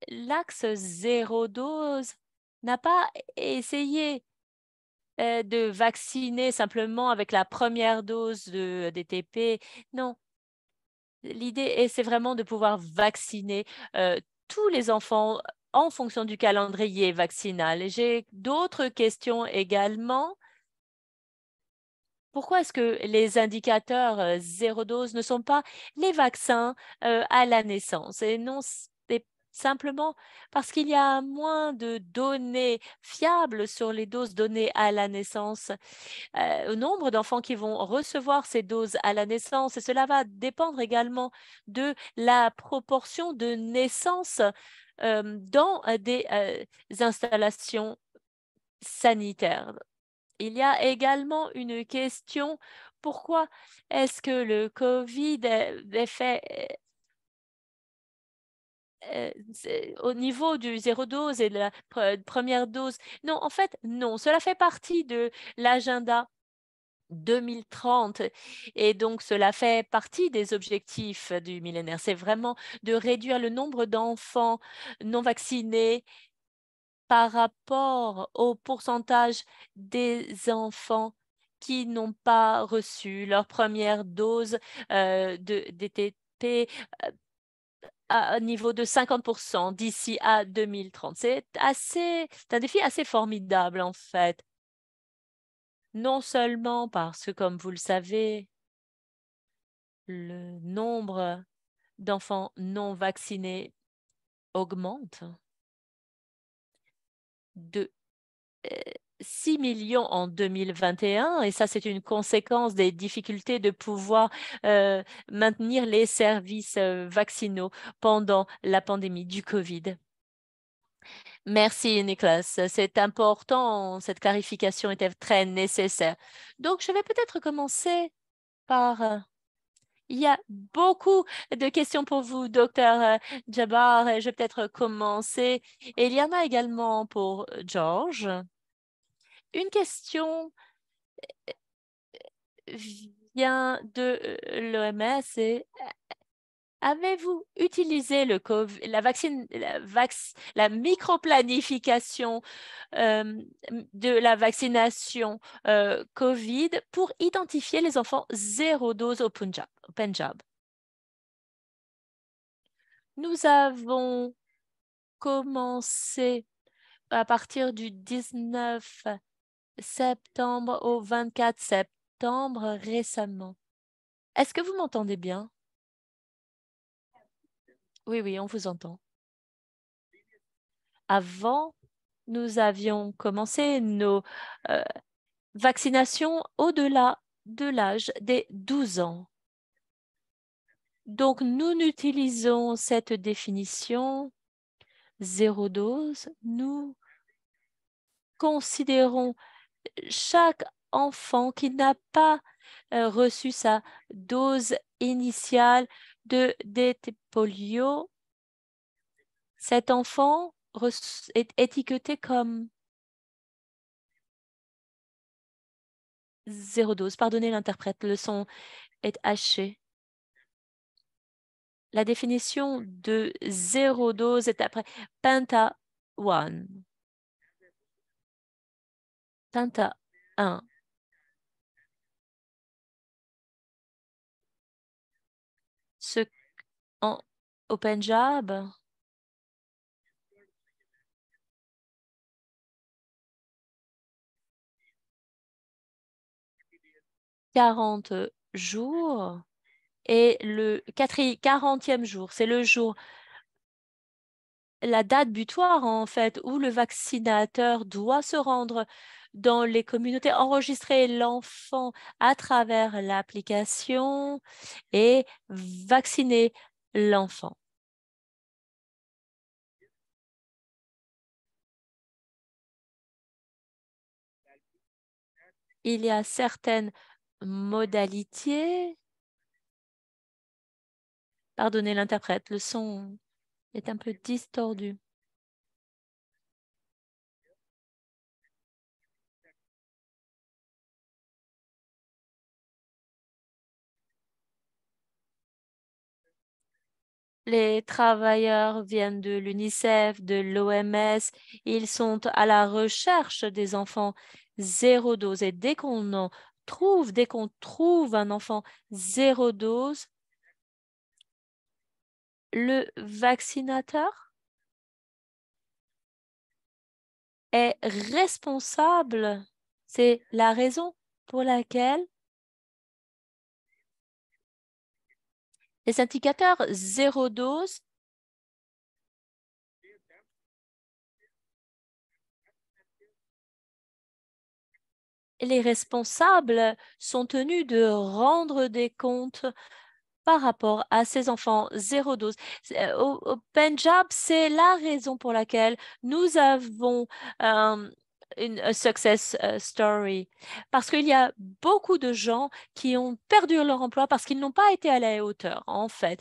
L'axe zéro dose n'a pas essayé de vacciner simplement avec la première dose de DTP. Non, l'idée, c'est vraiment de pouvoir vacciner tous les enfants en fonction du calendrier vaccinal. Et j'ai d'autres questions également. Pourquoi est-ce que les indicateurs zéro dose ne sont pas les vaccins à la naissance? Et non, c'est simplement parce qu'il y a moins de données fiables sur les doses données à la naissance, au nombre d'enfants qui vont recevoir ces doses à la naissance. Et cela va dépendre également de la proportion de naissances dans des installations sanitaires. Il y a également une question, pourquoi est-ce que le COVID est fait au niveau du zéro dose et de la première dose? Non, en fait, non. Cela fait partie de l'agenda 2030 et donc cela fait partie des objectifs du millénaire. C'est vraiment de réduire le nombre d'enfants non vaccinés par rapport au pourcentage des enfants qui n'ont pas reçu leur première dose de DTP à un niveau de 50% d'ici à 2030. C'est un défi assez formidable en fait. Non seulement parce que, comme vous le savez, le nombre d'enfants non vaccinés augmente de 6 millions en 2021 et ça, c'est une conséquence des difficultés de pouvoir maintenir les services vaccinaux pendant la pandémie du COVID. Merci, Nicolas. C'est important. Cette clarification était très nécessaire. Donc, je vais peut-être commencer par il y a beaucoup de questions pour vous, docteur Jabbar, et je vais peut-être commencer. Et il y en a également pour George. Une question vient de l'OMS et avez-vous utilisé la microplanification de la vaccination COVID pour identifier les enfants zéro dose au Punjab? Nous avons commencé à partir du 19 septembre au 24 septembre récemment. Est-ce que vous m'entendez bien? Oui, oui, on vous entend. Avant, nous avions commencé nos vaccinations au-delà de l'âge des 12 ans. Donc, nous utilisons cette définition zéro dose. Nous considérons chaque enfant qui n'a pas reçu sa dose initiale de DT polio. Cet enfant est étiqueté comme zéro dose. Pardonnez l'interprète, le son est haché. La définition de zéro dose est après Penta 1. Penta 1. Ce, au Punjab, 40 jours et le 40e jour, c'est le jour, la date butoir en fait, où le vaccinateur doit se rendre dans les communautés, enregistrer l'enfant à travers l'application et vacciner l'enfant. Il y a certaines modalités. Pardonnez l'interprète, le son est un peu distordu. Les travailleurs viennent de l'UNICEF, de l'OMS. Ils sont à la recherche des enfants zéro dose. Et dès qu'on trouve un enfant zéro dose, le vaccinateur est responsable. C'est la raison pour laquelle les indicateurs zéro dose les responsables sont tenus de rendre des comptes par rapport à ces enfants zéro dose. Au Pendjab, c'est la raison pour laquelle nous avons une success story. Parce qu'il y a beaucoup de gens qui ont perdu leur emploi parce qu'ils n'ont pas été à la hauteur, en fait.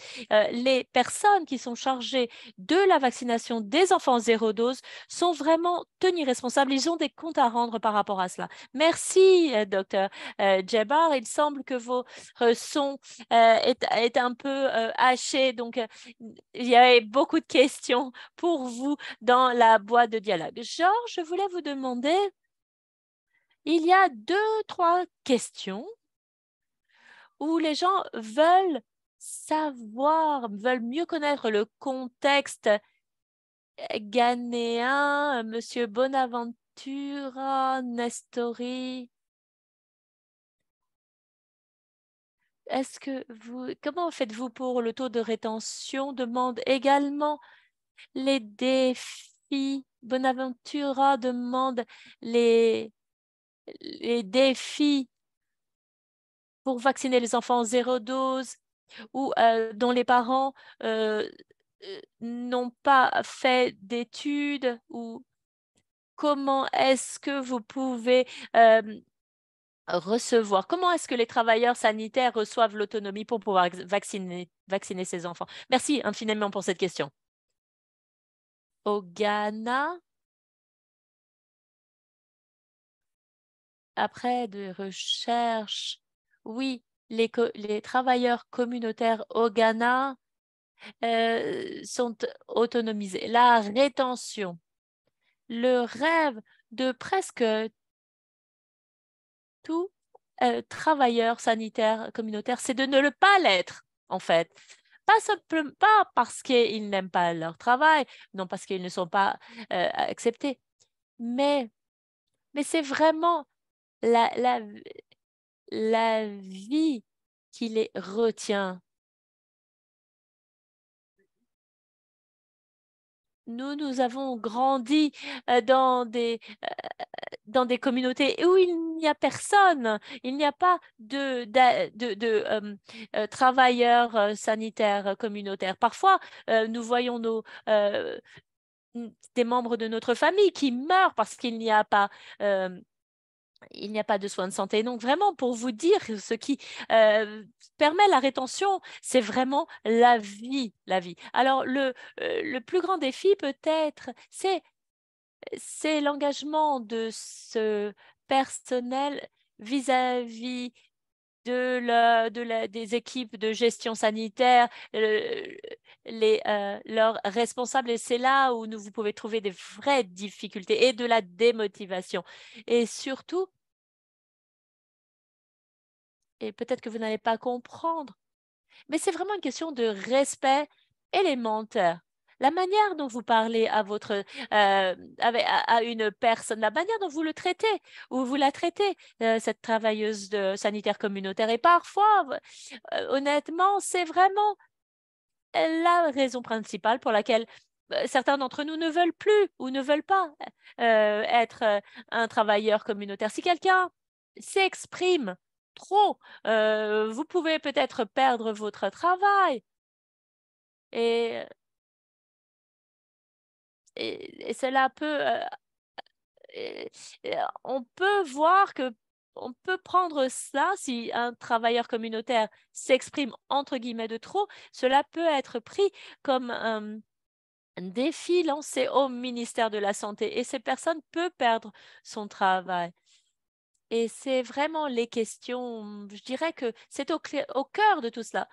Les personnes qui sont chargées de la vaccination des enfants zéro dose sont vraiment tenus responsables. Ils ont des comptes à rendre par rapport à cela. Merci, docteur Djebar. Il semble que vos sons est un peu haché. Donc, il y avait beaucoup de questions pour vous dans la boîte de dialogue. Georges, je voulais vous demander, il y a 2, 3 questions où les gens veulent savoir, veulent mieux connaître le contexte ghanéen, Monsieur Bonaventura, Nestori. Comment faites-vous pour le taux de rétention? Demande également les défis. Bonaventura demande les défis pour vacciner les enfants zéro dose ou dont les parents n'ont pas fait d'études ou comment est-ce que vous pouvez comment est-ce que les travailleurs sanitaires reçoivent l'autonomie pour pouvoir vacciner ces enfants? Merci infiniment pour cette question. Au Ghana, après de recherches, oui, les travailleurs communautaires au Ghana sont autonomisés. La rétention, le rêve de presque tout travailleur sanitaire communautaire, c'est de ne le pas l'être, en fait. Pas simplement, pas parce qu'ils n'aiment pas leur travail, non parce qu'ils ne sont pas acceptés, mais, mais c'est vraiment la, la, la vie qui les retient. Nous avons grandi dans des communautés où il n'y a personne, il n'y a pas de travailleurs sanitaires communautaires. Parfois, nous voyons des membres de notre famille qui meurent parce euh, il n'y a pas de soins de santé. Donc, vraiment, pour vous dire, ce qui permet la rétention, c'est vraiment la vie, la vie. Alors, le plus grand défi, peut-être, c'est l'engagement de ce personnel vis-à-vis des équipes de gestion sanitaire, leurs responsables. Et c'est là où vous pouvez trouver des vraies difficultés et de la démotivation. Et surtout, et peut-être que vous n'allez pas comprendre, mais c'est vraiment une question de respect élémentaire. La manière dont vous parlez à une personne, la manière dont vous le traitez ou vous la traitez, cette travailleuse sanitaire communautaire. Et parfois, honnêtement, c'est vraiment la raison principale pour laquelle certains d'entre nous ne veulent plus ou ne veulent pas être un travailleur communautaire. Si quelqu'un s'exprime trop, vous pouvez peut-être perdre votre travail. Et, et cela peut, et- on peut voir que on peut prendre cela si un travailleur communautaire s'exprime entre guillemets de trop, cela peut être pris comme un défi lancé au ministère de la Santé et cette personne peut perdre son travail. Et c'est vraiment les questions, je dirais que c'est au cœur de tout cela.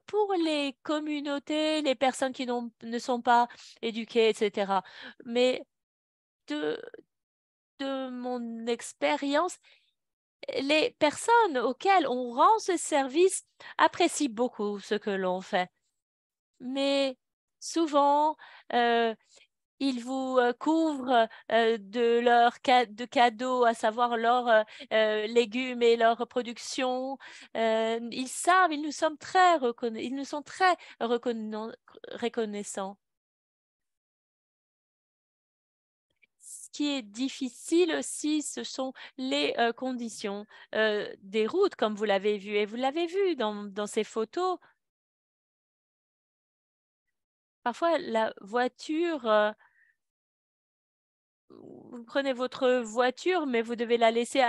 Pour les communautés, les personnes qui ne sont pas éduquées, etc. Mais de, de mon expérience, les personnes auxquelles on rend ce service apprécient beaucoup ce que l'on fait. Mais souvent, ils vous couvrent de cadeaux, à savoir leurs légumes et leur production. Ils savent, ils nous sont très reconnaissants. Ce qui est difficile aussi, ce sont les conditions des routes, comme vous l'avez vu. Et vous l'avez vu dans ces photos. Parfois, la voiture, vous prenez votre voiture, mais vous devez la laisser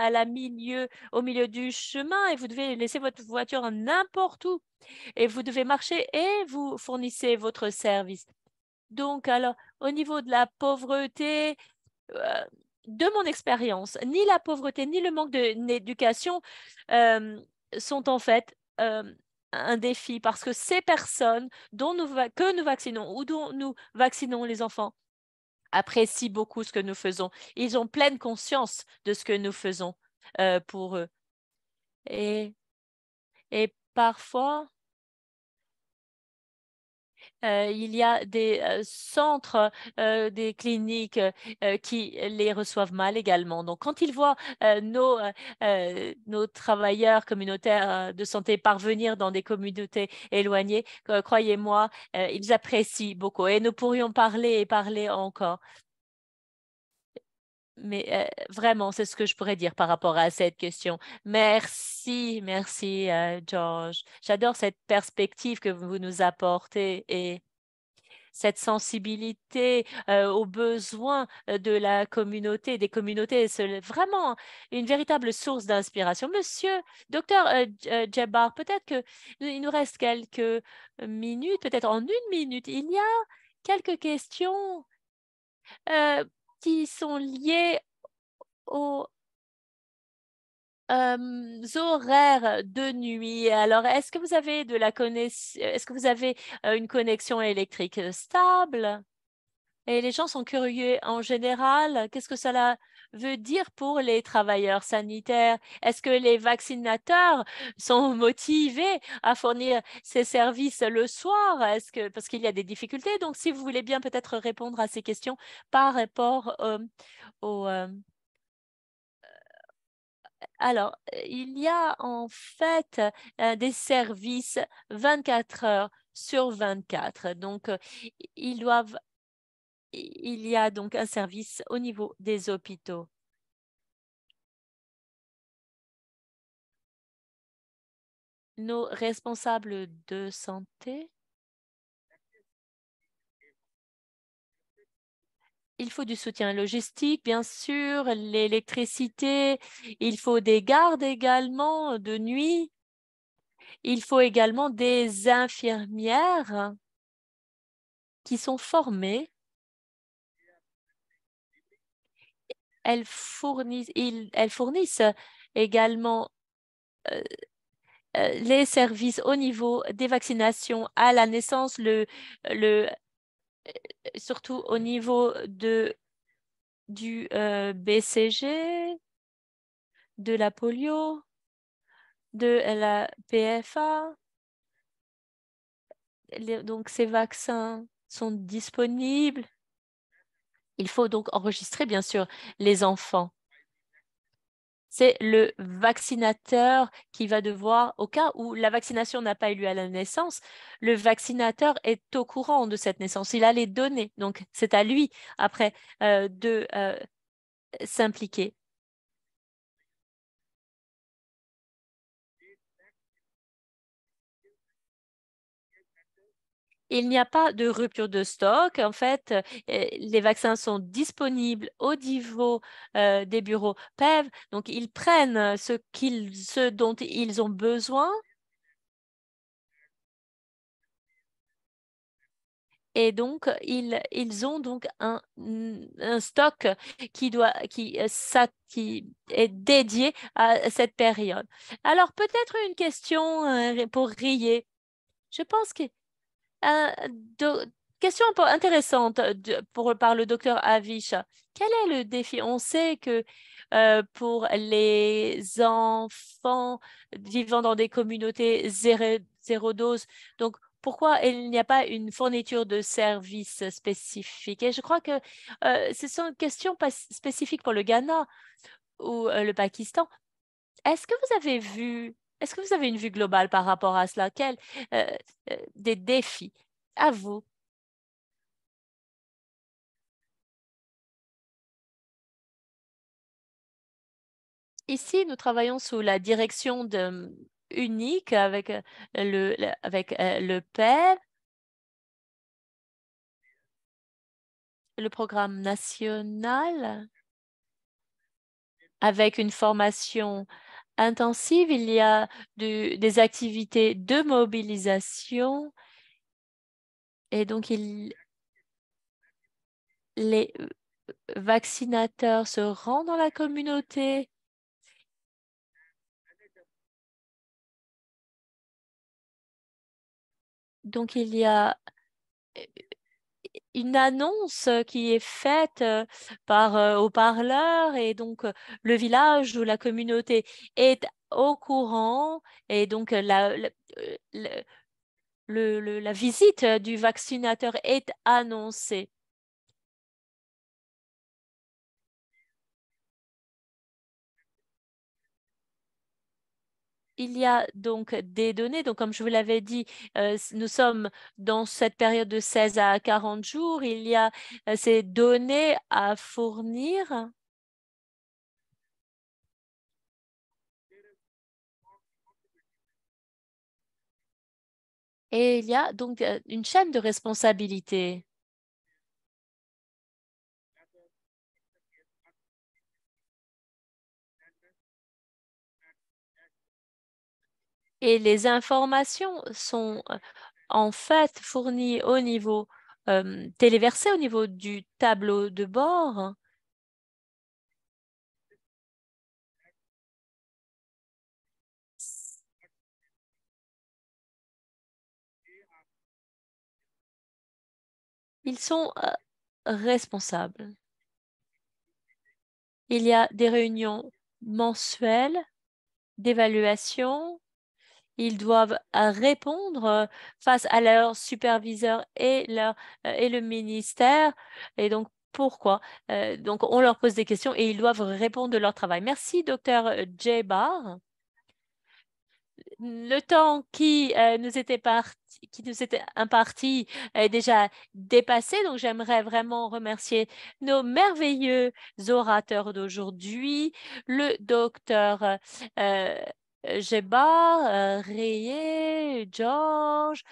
au milieu du chemin et vous devez laisser votre voiture n'importe où. Et vous devez marcher et vous fournissez votre service. Donc, alors, au niveau de la pauvreté, euh, de mon expérience, ni la pauvreté ni le manque d'éducation euh, sont en fait un défi parce que ces personnes que nous vaccinons ou dont nous vaccinons les enfants apprécient beaucoup ce que nous faisons. Ils ont pleine conscience de ce que nous faisons pour eux. Et, et parfois, il y a des centres, des cliniques qui les reçoivent mal également. Donc, quand ils voient nos travailleurs communautaires de santé parvenir dans des communautés éloignées, croyez-moi, ils apprécient beaucoup. Et nous pourrions parler et parler encore. Mais vraiment, c'est ce que je pourrais dire par rapport à cette question. Merci, merci, George. J'adore cette perspective que vous nous apportez et cette sensibilité aux besoins de la communauté, des communautés. C'est vraiment une véritable source d'inspiration. Monsieur, docteur Jabbar, peut-être que il nous reste quelques minutes, peut-être en une minute. Il y a quelques questions euh, qui sont liées aux horaires de nuit. Alors, est-ce que vous avez est-ce que vous avez une connexion électrique stable? Et les gens sont curieux en général. Qu'est-ce que cela veut dire pour les travailleurs sanitaires? Est-ce que les vaccinateurs sont motivés à fournir ces services le soir? Parce qu'il y a des difficultés? Donc, si vous voulez bien peut-être répondre à ces questions par rapport au, alors, il y a en fait des services 24 heures sur 24. Donc, ils doivent, il y a donc un service au niveau des hôpitaux. Nos responsables de santé, il faut du soutien logistique, bien sûr, l'électricité, il faut des gardes également de nuit, il faut également des infirmières qui sont formées. Elles fournissent également euh, les services au niveau des vaccinations à la naissance, le, surtout au niveau du BCG, de la polio, de la PFA. Donc, ces vaccins sont disponibles. Il faut donc enregistrer, bien sûr, les enfants. C'est le vaccinateur qui va devoir, au cas où la vaccination n'a pas eu lieu à la naissance, le vaccinateur est au courant de cette naissance. Il a les données. Donc, c'est à lui, après, de s'impliquer. Il n'y a pas de rupture de stock. En fait, les vaccins sont disponibles au niveau des bureaux PEV. Donc, ils prennent ce dont ils ont besoin. Et donc, ils ont donc un stock qui est dédié à cette période. Alors, peut-être une question pour Rier. Je pense que euh, Question un peu intéressante par le docteur Avish. Quel est le défi? On sait que pour les enfants vivant dans des communautés zéro dose, donc pourquoi il n'y a pas une fourniture de services spécifiques? Et je crois que ce sont une question spécifique pour le Ghana ou le Pakistan. Est-ce que vous avez une vue globale par rapport à cela? Quels des défis à vous? Ici, nous travaillons sous la direction unique avec le PEV, le programme national, avec une formation intensive. Il y a des activités de mobilisation et donc les vaccinateurs se rendent dans la communauté. Donc, il y a une annonce qui est faite par haut-parleur et donc le village ou la communauté est au courant et donc la visite du vaccinateur est annoncée. Il y a donc des données, donc comme je vous l'avais dit, nous sommes dans cette période de 16 à 40 jours. Il y a ces données à fournir et il y a donc une chaîne de responsabilité. Et les informations sont en fait fournies au niveau téléversées au niveau du tableau de bord. Ils sont responsables. Il y a des réunions mensuelles d'évaluation. Ils doivent répondre face à leur superviseur et le ministère. Et donc, pourquoi? Donc, on leur pose des questions et ils doivent répondre de leur travail. Merci, docteur J. Barr. Le temps qui nous était imparti est déjà dépassé, donc j'aimerais vraiment remercier nos merveilleux orateurs d'aujourd'hui, le docteur Gebar, Rayé, Georges.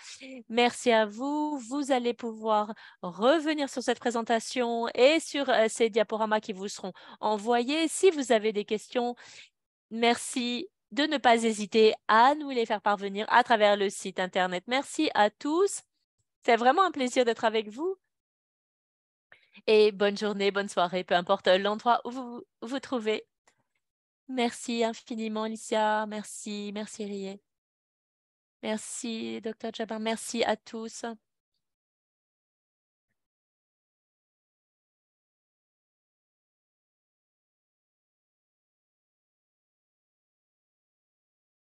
Merci à vous. Vous allez pouvoir revenir sur cette présentation et sur ces diaporamas qui vous seront envoyés. Si vous avez des questions, merci de ne pas hésiter à nous les faire parvenir à travers le site Internet. Merci à tous. C'est vraiment un plaisir d'être avec vous et bonne journée, bonne soirée, peu importe l'endroit où vous vous trouvez. Merci infiniment, Alicia. Merci, merci, Rie. Merci, Dr. Jabbar. Merci à tous.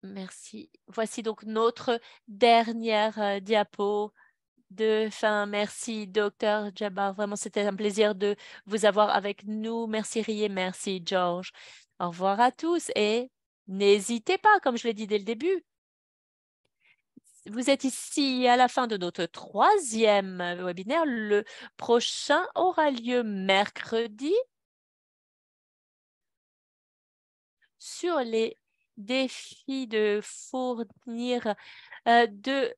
Merci. Voici donc notre dernière diapo de fin. Merci, docteur Jabbar. Vraiment, c'était un plaisir de vous avoir avec nous. Merci, Rie. Merci, George. Au revoir à tous et n'hésitez pas, comme je l'ai dit dès le début, vous êtes ici à la fin de notre troisième webinaire. Le prochain aura lieu mercredi sur les défis de fournir des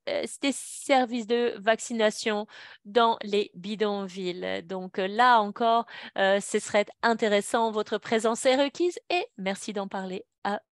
services de vaccination dans les bidonvilles. Donc là encore, ce serait intéressant. Votre présence est requise et merci d'en parler à